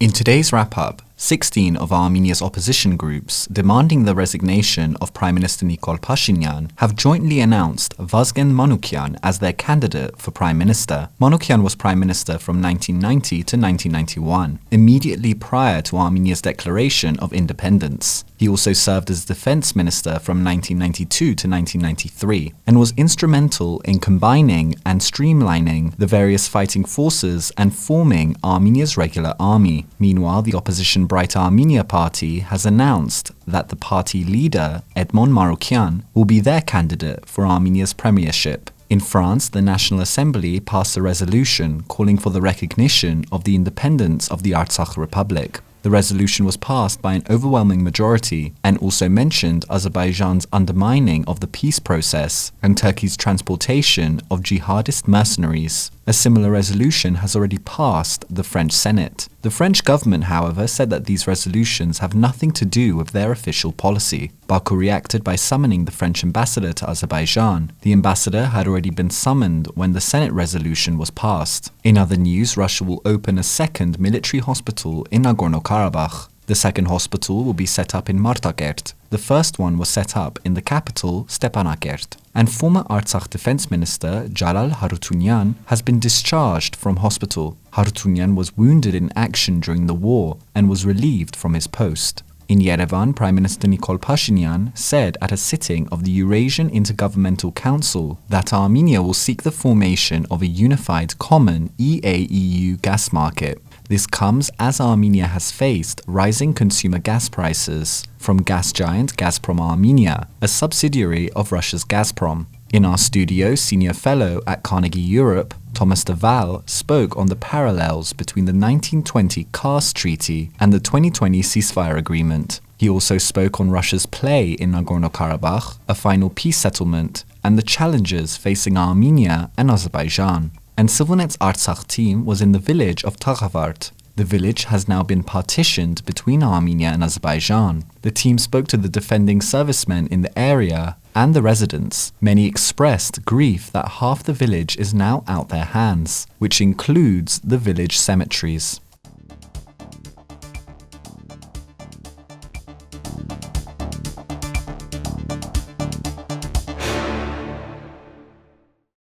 In today's wrap-up, 16 of Armenia's opposition groups demanding the resignation of Prime Minister Nikol Pashinyan have jointly announced Vazgen Manukyan as their candidate for Prime Minister. Manukyan was Prime Minister from 1990 to 1991, immediately prior to Armenia's declaration of independence. He also served as Defense Minister from 1992 to 1993 and was instrumental in combining and streamlining the various fighting forces and forming Armenia's regular army. Meanwhile, the opposition Bright Armenia Party has announced that the party leader, Edmond Marukyan, will be their candidate for Armenia's premiership. In France, the National Assembly passed a resolution calling for the recognition of the independence of the Artsakh Republic. The resolution was passed by an overwhelming majority and also mentioned Azerbaijan's undermining of the peace process and Turkey's transportation of jihadist mercenaries. A similar resolution has already passed the French Senate. The French government, however, said that these resolutions have nothing to do with their official policy. Baku reacted by summoning the French ambassador to Azerbaijan. The ambassador had already been summoned when the Senate resolution was passed. In other news, Russia will open a second military hospital in Nagorno-Karabakh. The second hospital will be set up in Martakert. The first one was set up in the capital, Stepanakert. And former Artsakh Defense Minister Jalal Harutyunyan has been discharged from hospital. Harutyunyan was wounded in action during the war and was relieved from his post. In Yerevan, Prime Minister Nikol Pashinyan said at a sitting of the Eurasian Intergovernmental Council that Armenia will seek the formation of a unified common EA-EU gas market. This comes as Armenia has faced rising consumer gas prices from gas giant Gazprom Armenia, a subsidiary of Russia's Gazprom. In our studio, senior fellow at Carnegie Europe, Thomas de Waal spoke on the parallels between the 1920 Kars Treaty and the 2020 ceasefire agreement. He also spoke on Russia's play in Nagorno-Karabakh, a final peace settlement, and the challenges facing Armenia and Azerbaijan. And CivilNet's Artsakh team was in the village of Taghavart. The village has now been partitioned between Armenia and Azerbaijan. The team spoke to the defending servicemen in the area and the residents. Many expressed grief that half the village is now out their hands, which includes the village cemeteries.